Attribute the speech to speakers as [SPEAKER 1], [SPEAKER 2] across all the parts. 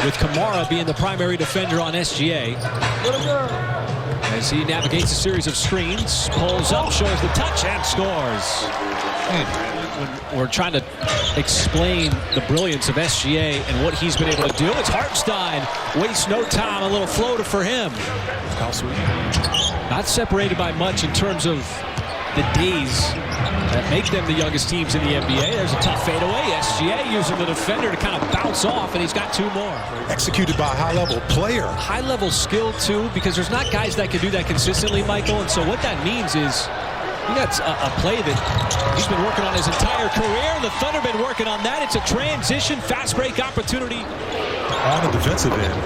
[SPEAKER 1] with Kamara being the primary defender on SGA. As he navigates a series of screens, pulls up, shows the touch, and scores. When we're trying to explain the brilliance of SGA and what he's been able to do, it's Hartenstein. Wastes no time, a little floater for him.
[SPEAKER 2] How sweet.
[SPEAKER 1] Not separated by much in terms of the days that make them the youngest teams in the NBA. There's a tough fadeaway. SGA using the defender to kind of bounce off, and he's got two more.
[SPEAKER 2] Executed by a high-level player.
[SPEAKER 1] High-level skill, too, because there's not guys that can do that consistently, Michael. And so what that means is he got a play that he's been working on his entire career. The Thunder been working on that. It's a transition, fast break opportunity.
[SPEAKER 2] On the defensive end.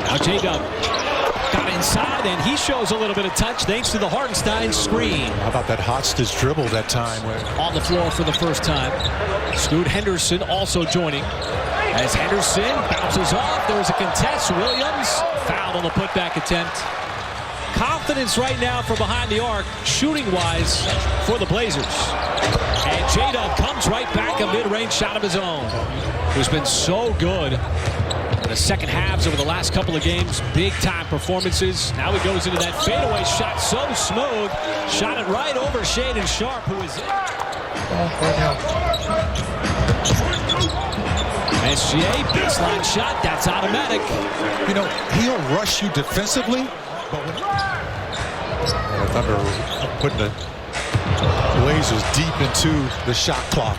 [SPEAKER 1] Now J-Dub got inside, and he shows a little bit of touch thanks to the Hartenstein screen.
[SPEAKER 2] How about that hostage dribble that time?
[SPEAKER 1] On the floor for the first time. Scoot Henderson also joining. As Henderson bounces off, there's a contest. Williams fouled on the putback attempt. Confidence right now from behind the arc, shooting-wise, for the Blazers. And J-Dub comes right back, a mid-range shot of his own. Who's been so good in the second halves over the last couple of games. Big-time performances. Now he goes into that fadeaway shot, so smooth. Shot it right over Shaedon Sharpe, who is in. SGA, baseline shot, that's automatic.
[SPEAKER 2] You know, he'll rush you defensively, but when the Thunder putting the Blazers deep into the shot clock.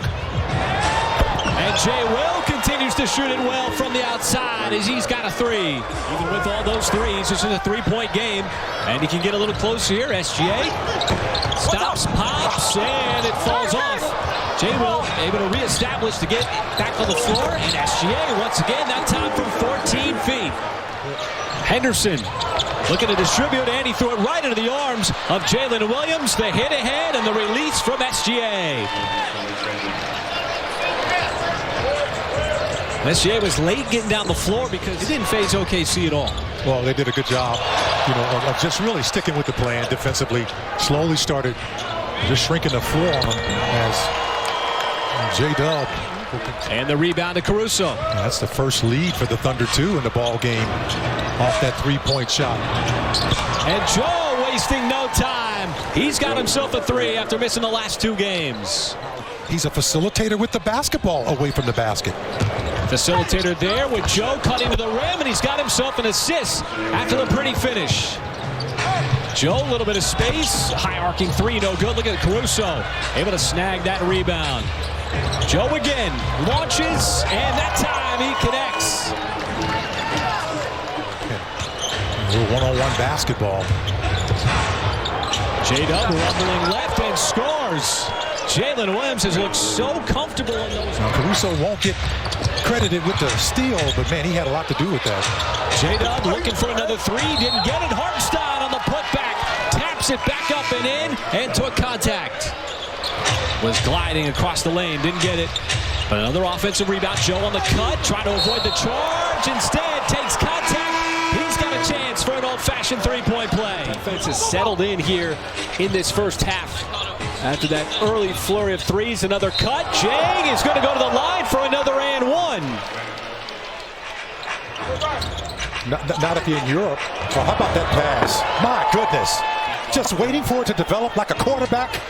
[SPEAKER 1] And Jay Will continues to shoot it well from the outside as he's got a three. Even with all those threes, this is a three-point game. And he can get a little closer here. SGA stops, pops, and it falls off. Jay Will able to reestablish to get back on the floor. And SGA, once again, that time from 14 feet. Henderson looking to distribute, and he threw it right into the arms of Jalen Williams. The hit ahead and the release from SGA. SGA was late getting down the floor because it didn't phase OKC at all.
[SPEAKER 2] Well, they did a good job, you know, of just really sticking with the plan defensively. Slowly started just shrinking the floor on them as J-Dub.
[SPEAKER 1] And the rebound to Caruso.
[SPEAKER 2] That's the first lead for the Thunder, too, in the ball game off that three-point shot.
[SPEAKER 1] And Joe wasting no time. He's got himself a three after missing the last two games.
[SPEAKER 2] He's a facilitator with the basketball away from the basket.
[SPEAKER 1] Facilitator there with Joe cutting to the rim, and he's got himself an assist after the pretty finish. Joe, a little bit of space. High arcing three, no good. Look at Caruso, able to snag that rebound. Joe again launches, and that time he connects.
[SPEAKER 2] A little one-on-one basketball.
[SPEAKER 1] J-Dub rumbling left and scores. Jalen Williams has looked so comfortable in those.
[SPEAKER 2] Now, Caruso won't get credited with the steal, but man, he had a lot to do with that.
[SPEAKER 1] J-Dub looking for another three, didn't get it. Hartenstein on the putback, taps it back up and in, and took contact. Was gliding across the lane, didn't get it. But another offensive rebound. Joe on the cut, trying to avoid the charge. Instead, takes contact. He's got a chance for an old-fashioned three-point play. Defense has settled in here in this first half. After that early flurry of threes, another cut. Jang is going to go to the line for another and one.
[SPEAKER 2] Not if you're in Europe. Oh, how about that pass? My goodness. Just waiting for it to develop like a quarterback.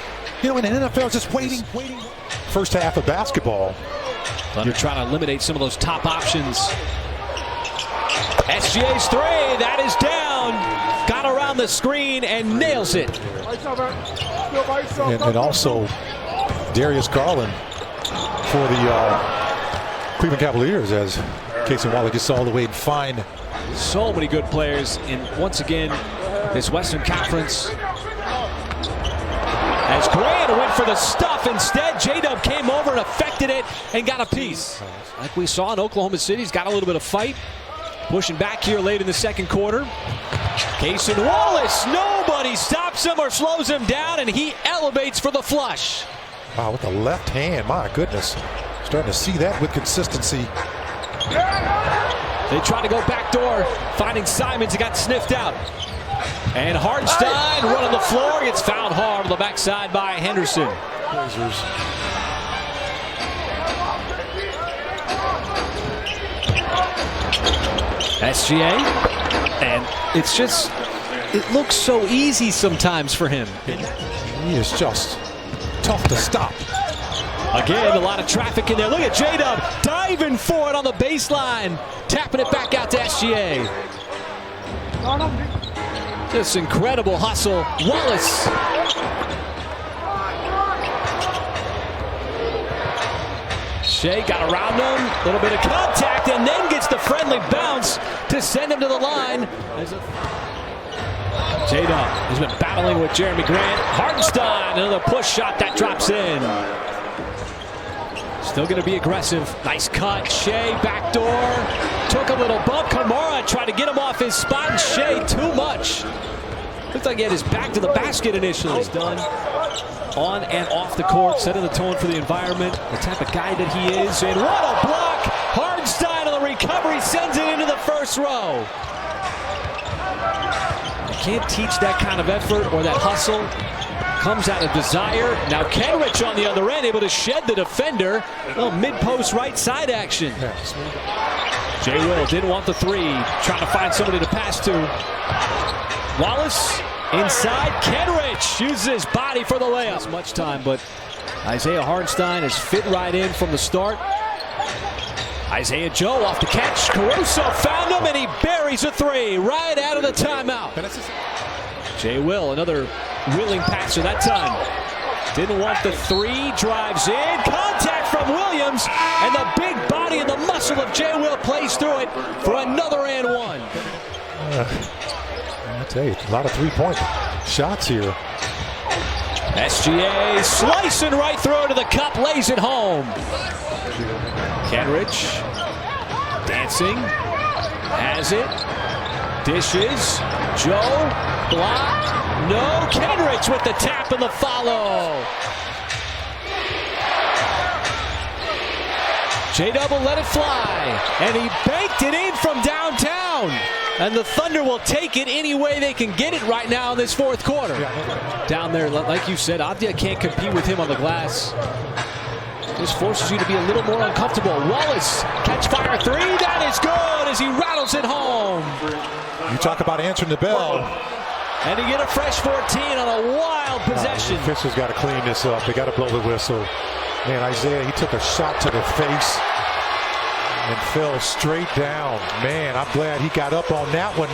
[SPEAKER 2] You know, in the NFL, just waiting. First half of basketball.
[SPEAKER 1] Thunder trying to eliminate some of those top options. SGA's three, that is down. Got around the screen and nails it.
[SPEAKER 2] And also, Darius Garland for the Cleveland Cavaliers as Casey Waller gets all the way and fine.
[SPEAKER 1] So many good players in, once again, this Western Conference. As Grant went for the stuff, instead J-Dub came over and affected it and got a piece. Like we saw in Oklahoma City, he's got a little bit of fight. Pushing back here late in the second quarter. Cason Wallace, nobody stops him or slows him down, and he elevates for the flush.
[SPEAKER 2] Wow, with the left hand, my goodness. Starting to see that with consistency.
[SPEAKER 1] They try to go backdoor, finding Simons, he got sniffed out. And Hartenstein running the floor, gets fouled hard on the backside by Henderson. SGA, and it looks so easy sometimes for him.
[SPEAKER 2] He is just tough to stop.
[SPEAKER 1] Again, a lot of traffic in there. Look at J-Dub diving for it on the baseline, tapping it back out to SGA. Just incredible hustle. Wallace. Shea got around him, a little bit of contact, and then gets the friendly bounce to send him to the line. J-Dub has been battling with Jeremy Grant. Hartenstein, another push shot that drops in. Still going to be aggressive. Nice cut. Shea, backdoor. Took a little bump. Kamara tried to get him off his spot, and Shea too much. Looked like he had his back to the basket initially. He's done on and off the court, setting the tone for the environment. The type of guy that he is. And what a block! Hartenstein on the recovery sends it into the first row. You can't teach that kind of effort or that hustle. Comes out of desire. Now Kenrich on the other end, able to shed the defender. A little mid-post right side action. Jay Will didn't want the three. Trying to find somebody to pass to. Wallace inside. Kenrich uses his body for the layup. Much time, but Isaiah Hartenstein has fit right in from the start. Isaiah Joe off the catch. Caruso found him, and he buries a three right out of the timeout. Jay Will, another willing passer that time. Didn't want the three, drives in, contact from Williams, and the big body and the muscle of Jay Will plays through it for another and one.
[SPEAKER 2] I tell you, a lot of three-point shots here.
[SPEAKER 1] SGA slicing right through to the cup, lays it home. Kenrich dancing, has it, dishes, Joe, block, no, Kenrich with the tap and the follow. J-Double let it fly, and he banked it in from downtown. And the Thunder will take it any way they can get it right now in this fourth quarter. Down there, like you said, Avdia can't compete with him on the glass. Just forces you to be a little more uncomfortable. Wallace, catch fire three, that is good as he rattles it home.
[SPEAKER 2] You talk about answering the bell.
[SPEAKER 1] And he get a fresh 14 on a wild possession.
[SPEAKER 2] The officials got to clean this up. They got to blow the whistle. Man, Isaiah, he took a shot to the face and fell straight down. Man, I'm glad he got up on that one.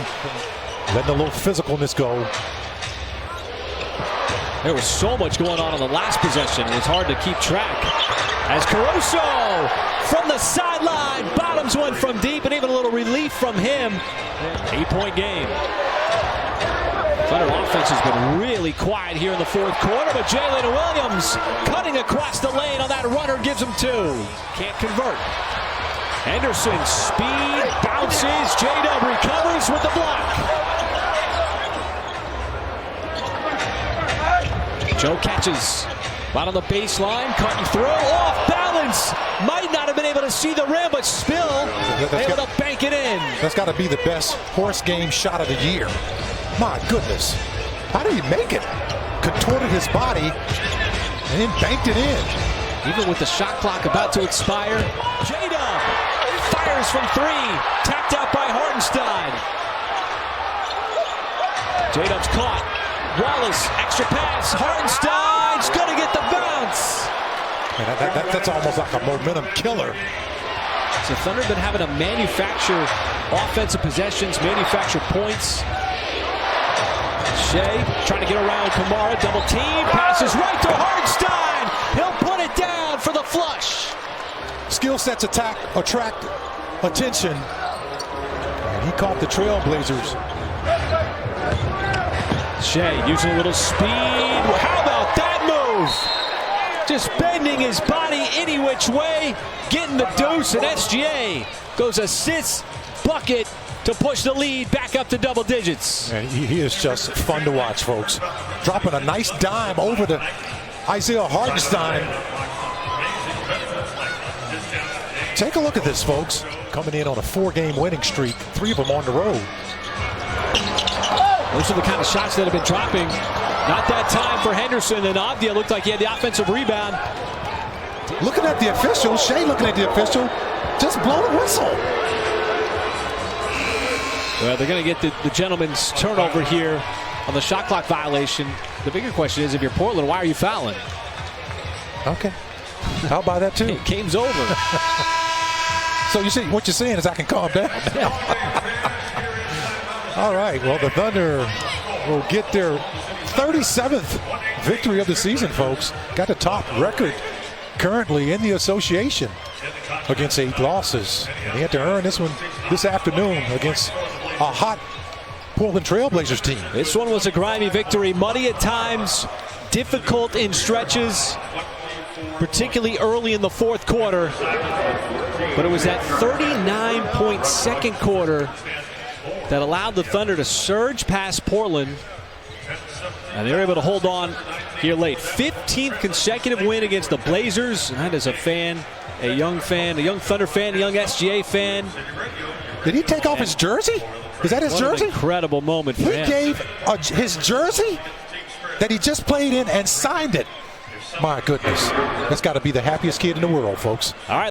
[SPEAKER 2] Letting a little physicalness go.
[SPEAKER 1] There was so much going on the last possession. It was hard to keep track. As Caruso from the sideline, bottoms one from deep, and even a little relief from him. 8-point game. Thunder offense has been really quiet here in the fourth quarter, but Jalen Williams cutting across the lane on that runner gives him two. Can't convert. Henderson, speed, bounces, J-Dub recovers with the block. Joe catches, right on the baseline, cutting through, off balance. Might not have been able to see the rim, but still able to bank it in.
[SPEAKER 2] That's got to be the best horse game shot of the year. My goodness, how did he make it? Contorted his body and then banked it in.
[SPEAKER 1] Even with the shot clock about to expire, J-Dub fires from three, tapped out by Hartenstein. J-Dub's caught. Wallace, extra pass. Hartenstein's gonna get the bounce.
[SPEAKER 2] Man, that's almost like a momentum killer.
[SPEAKER 1] So Thunder been having to manufacture offensive possessions, manufacture points. Shea trying to get around Kamara, double team, passes right to Hartenstein. He'll put it down for the flush.
[SPEAKER 2] Skill sets attract attention. And he caught the Trailblazers.
[SPEAKER 1] Shea using a little speed. How about that move? Just bending his body any which way, getting the deuce, and SGA goes assist, bucket to push the lead back up to double digits.
[SPEAKER 2] And he is just fun to watch, folks. Dropping a nice dime over to Isaiah Hartenstein. Take a look at this, folks. Coming in on a 4-game winning streak, 3 of them on the road.
[SPEAKER 1] Those are the kind of shots that have been dropping. Not that time for Henderson, and Avdia looked like he had the offensive rebound.
[SPEAKER 2] Looking at the official, Shea looking at the official, just blow the whistle.
[SPEAKER 1] Well, they're going to get the gentleman's turnover here on the shot clock violation. The bigger question is, if you're Portland, why are you fouling?
[SPEAKER 2] Okay. I'll buy that too.
[SPEAKER 1] Game's over.
[SPEAKER 2] So you see, what you're saying is I can calm down. All right. Well, the Thunder will get their 37th victory of the season, folks. Got the top record currently in the association against 8 losses. And they had to earn this one this afternoon against a hot Portland Trailblazers team.
[SPEAKER 1] This one was a grimy victory. Muddy at times, difficult in stretches, particularly early in the fourth quarter. But it was that 39-point second quarter that allowed the Thunder to surge past Portland. And they were able to hold on here late. 15th consecutive win against the Blazers. And that is a fan, a young Thunder fan, a young SGA fan.
[SPEAKER 2] Did he take off his jersey? Is that his jersey?
[SPEAKER 1] An incredible moment for him.
[SPEAKER 2] He gave his jersey that he just played in and signed it. My goodness. That's got to be the happiest kid in the world, folks.
[SPEAKER 1] All right.